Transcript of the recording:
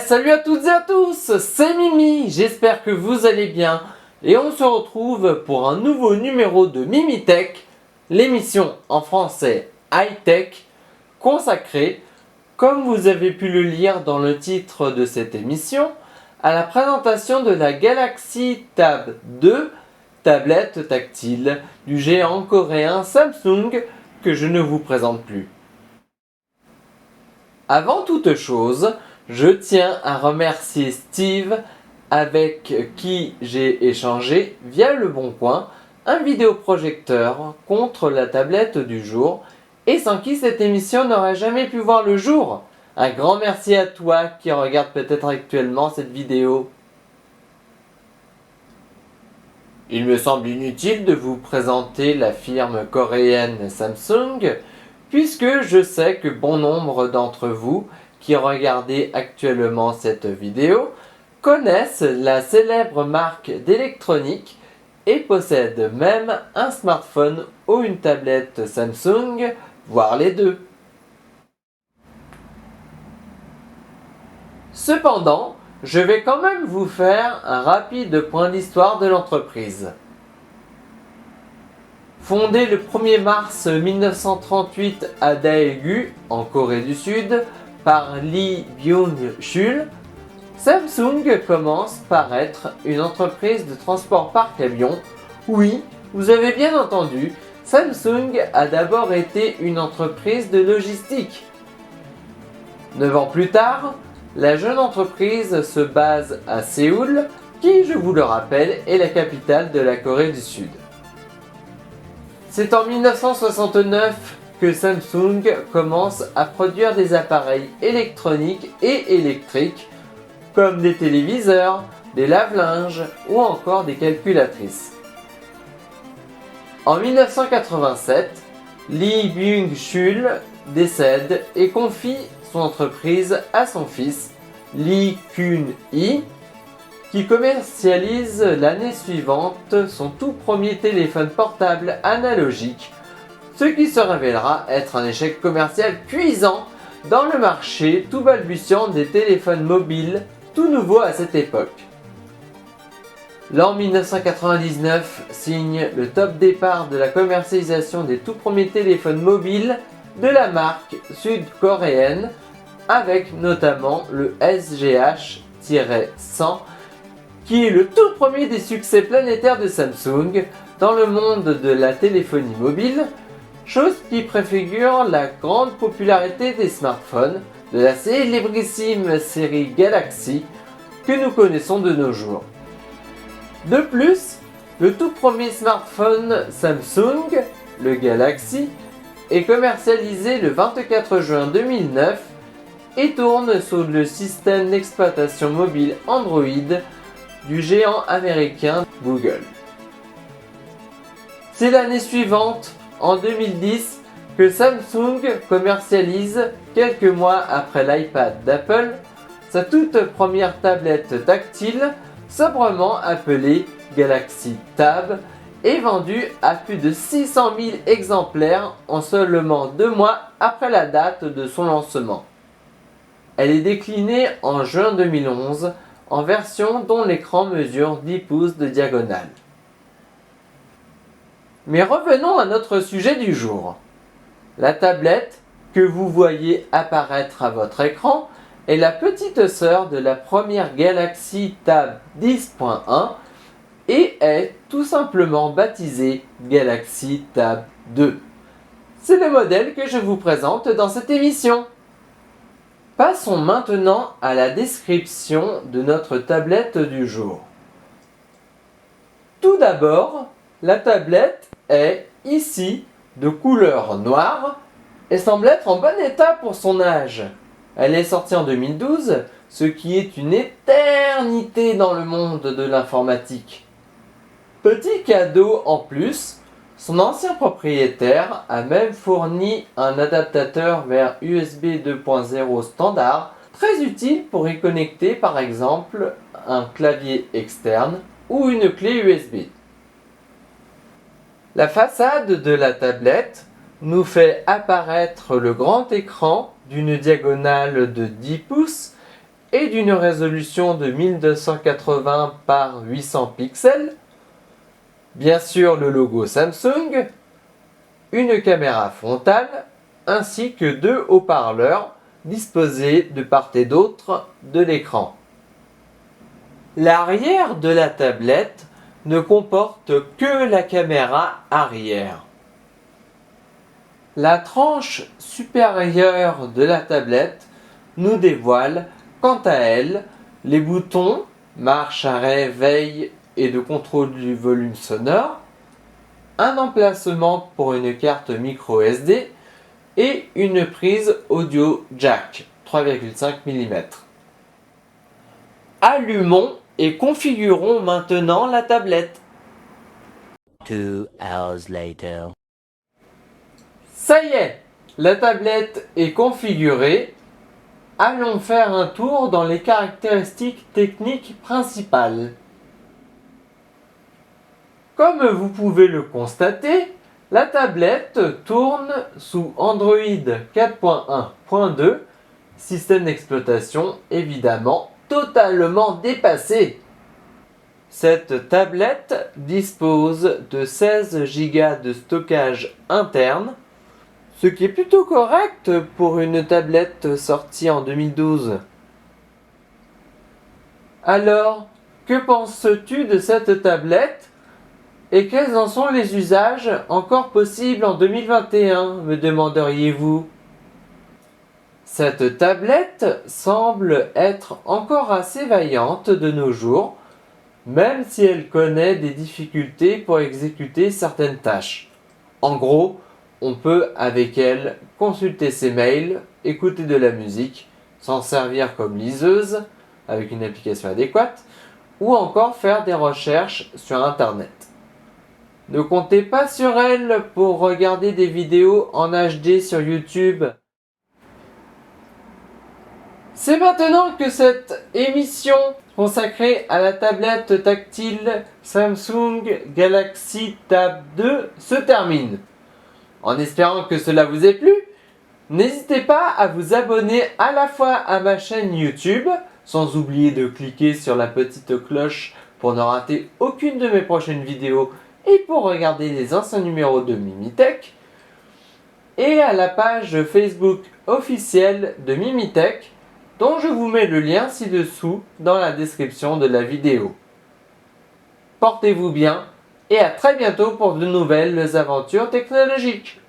Salut à toutes et à tous, c'est Mimi, j'espère que vous allez bien et on se retrouve pour un nouveau numéro de Mimi Tech, l'émission en français high-tech consacrée, comme vous avez pu le lire dans le titre de cette émission, à la présentation de la Galaxy Tab 2, tablette tactile du géant coréen Samsung que je ne vous présente plus. Avant toute chose, je tiens à remercier Steve avec qui j'ai échangé via Le Bon Coin un vidéoprojecteur contre la tablette du jour et sans qui cette émission n'aurait jamais pu voir le jour. Un grand merci à toi qui regarde peut-être actuellement cette vidéo. Il me semble inutile de vous présenter la firme coréenne Samsung puisque je sais que bon nombre d'entre vous qui regardez actuellement cette vidéo connaissent la célèbre marque d'électronique et possèdent même un smartphone ou une tablette Samsung, voire les deux. Cependant, je vais quand même vous faire un rapide point d'histoire de l'entreprise. Fondée le 1er mars 1938 à Daegu, en Corée du Sud, par Lee Byung-chul, Samsung commence par être une entreprise de transport par camion. Oui, vous avez bien entendu, Samsung a d'abord été une entreprise de logistique. 9 ans plus tard, la jeune entreprise se base à Séoul, qui, je vous le rappelle, est la capitale de la Corée du Sud. C'est en 1969 que Samsung commence à produire des appareils électroniques et électriques comme des téléviseurs, des lave-linges ou encore des calculatrices. En 1987, Lee Byung-chul décède et confie son entreprise à son fils, Lee Kun-hee, qui commercialise l'année suivante son tout premier téléphone portable analogique, ce qui se révélera être un échec commercial cuisant dans le marché tout balbutiant des téléphones mobiles, tout nouveau à cette époque. L'an 1999 signe le top départ de la commercialisation des tout premiers téléphones mobiles de la marque sud-coréenne, avec notamment le SGH-100, qui est le tout premier des succès planétaires de Samsung dans le monde de la téléphonie mobile, chose qui préfigure la grande popularité des smartphones de la célébrissime série Galaxy que nous connaissons de nos jours. De plus, le tout premier smartphone Samsung, le Galaxy, est commercialisé le 24 juin 2009 et tourne sous le système d'exploitation mobile Android du géant américain Google. C'est l'année suivante, en 2010, que Samsung commercialise, quelques mois après l'iPad d'Apple, sa toute première tablette tactile, sobrement appelée Galaxy Tab, et vendue à plus de 600 000 exemplaires en seulement 2 mois après la date de son lancement. Elle est déclinée en juin 2011 en version dont l'écran mesure 10 pouces de diagonale. Mais revenons à notre sujet du jour. La tablette que vous voyez apparaître à votre écran est la petite sœur de la première Galaxy Tab 10.1 et est tout simplement baptisée Galaxy Tab 2. C'est le modèle que je vous présente dans cette émission. Passons maintenant à la description de notre tablette du jour. Tout d'abord, la tablette est ici de couleur noire et semble être en bon état pour son âge. Elle est sortie en 2012, ce qui est une éternité dans le monde de l'informatique. Petit cadeau en plus, son ancien propriétaire a même fourni un adaptateur vers USB 2.0 standard, très utile pour y connecter par exemple un clavier externe ou une clé USB. La façade de la tablette nous fait apparaître le grand écran d'une diagonale de 10 pouces et d'une résolution de 1280 par 800 pixels, bien sûr le logo Samsung, une caméra frontale ainsi que 2 haut-parleurs disposés de part et d'autre de l'écran. L'arrière de la tablette ne comporte que la caméra arrière. La tranche supérieure de la tablette nous dévoile, quant à elle, les boutons marche, arrêt, veille et de contrôle du volume sonore, un emplacement pour une carte micro SD et une prise audio jack 3,5 mm. Allumons et configurons maintenant la tablette. 2 hours later. Ça y est, la tablette est configurée. Allons faire un tour dans les caractéristiques techniques principales. Comme vous pouvez le constater, la tablette tourne sous Android 4.1.2, système d'exploitation évidemment totalement dépassé. Cette tablette dispose de 16 Go de stockage interne, ce qui est plutôt correct pour une tablette sortie en 2012. Alors, que penses-tu de cette tablette? Et quels en sont les usages encore possibles en 2021, me demanderiez-vous? Cette tablette semble être encore assez vaillante de nos jours, même si elle connaît des difficultés pour exécuter certaines tâches. En gros, on peut avec elle consulter ses mails, écouter de la musique, s'en servir comme liseuse avec une application adéquate, ou encore faire des recherches sur Internet. Ne comptez pas sur elle pour regarder des vidéos en HD sur YouTube. C'est maintenant que cette émission consacrée à la tablette tactile Samsung Galaxy Tab 2 se termine. En espérant que cela vous ait plu, n'hésitez pas à vous abonner à la fois à ma chaîne YouTube, sans oublier de cliquer sur la petite cloche pour ne rater aucune de mes prochaines vidéos et pour regarder les anciens numéros de Mimitech, et à la page Facebook officielle de Mimitech, dont je vous mets le lien ci-dessous dans la description de la vidéo. Portez-vous bien et à très bientôt pour de nouvelles aventures technologiques.